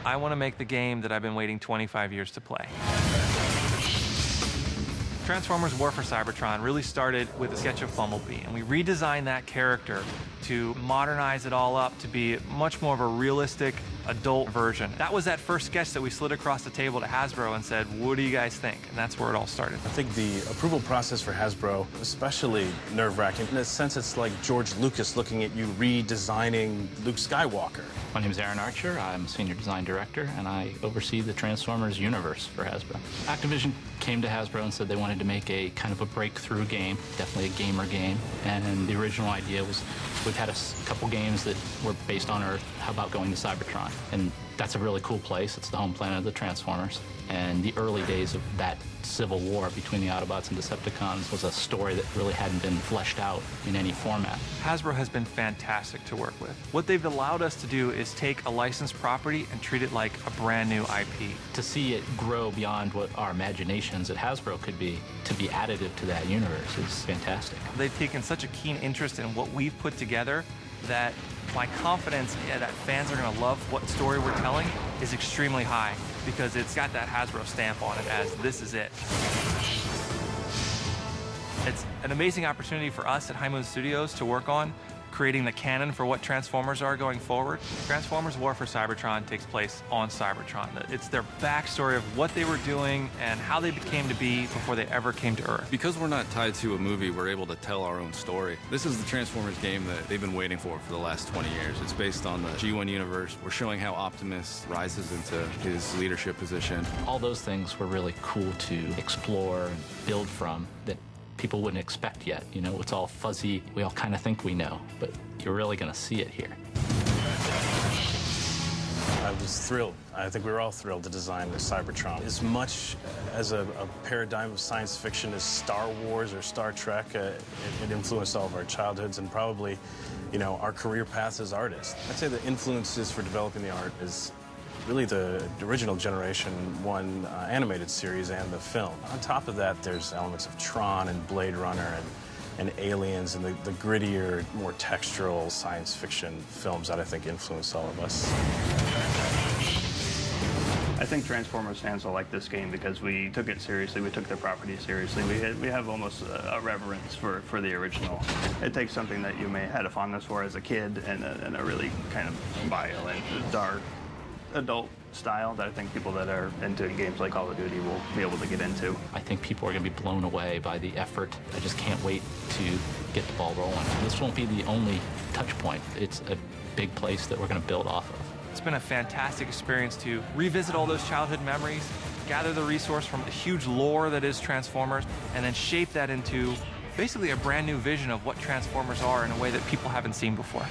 I want to make the game that I've been waiting 25 years to play. Transformers War for Cybertron really started with a sketch of Bumblebee, and we redesigned that character to modernize it all up to be much more of a realistic adult version. That was that first sketch that we slid across the table to Hasbro and said, what do you guys think? And that's where it all started. I think the approval process for Hasbro, especially nerve-wracking. In a sense, it's like George Lucas looking at you redesigning Luke Skywalker. My name is Aaron Archer. I'm Senior Design Director, and I oversee the Transformers universe for Hasbro. Activision came to Hasbro and said they wanted to make a kind of a breakthrough game, definitely a gamer game. And the original idea was, we've had a couple games that were based on Earth. How about going to Cybertron? And that's a really cool place. It's the home planet of the Transformers. And the early days of that civil war between the Autobots and Decepticons was a story that really hadn't been fleshed out in any format. Hasbro has been fantastic to work with. What they've allowed us to do is take a licensed property and treat it like a brand new IP. To see it grow beyond what our imaginations at Hasbro could be, to be additive to that universe is fantastic. They've taken such a keen interest in what we've put together that my confidence that fans are going to love what story we're telling is extremely high, because it's got that Hasbro stamp on it as this is it. It's an amazing opportunity for us at High Moon Studios to work on creating the canon for what Transformers are going forward. Transformers War for Cybertron takes place on Cybertron. It's their backstory of what they were doing and how they became to be before they ever came to Earth. Because we're not tied to a movie, we're able to tell our own story. This is the Transformers game that they've been waiting for the last 20 years. It's based on the G1 universe. We're showing how Optimus rises into his leadership position. All those things were really cool to explore and build from that people wouldn't expect yet. You know, it's all fuzzy. We all kind of think we know, but you're really going to see it here. I was thrilled. I think we were all thrilled to design the Cybertron. As much as a paradigm of science fiction as Star Wars or Star Trek, it influenced all of our childhoods and probably, you know, our career paths as artists. I'd say the influences for developing the art is really the original Generation 1 animated series and the film. On top of that, there's elements of Tron and Blade Runner and Aliens and the grittier, more textural science fiction films that I think influenced all of us. I think Transformers fans will like this game because we took it seriously, we took the property seriously. We have almost a reverence for the original. It takes something that you may have had a fondness for as a kid and a really kind of violent, dark, adult style that I think people that are into games like Call of Duty will be able to get into. I think people are going to be blown away by the effort. I just can't wait to get the ball rolling. This won't be the only touch point. It's a big place that we're going to build off of. It's been a fantastic experience to revisit all those childhood memories, gather the resource from the huge lore that is Transformers, and then shape that into basically a brand new vision of what Transformers are in a way that people haven't seen before.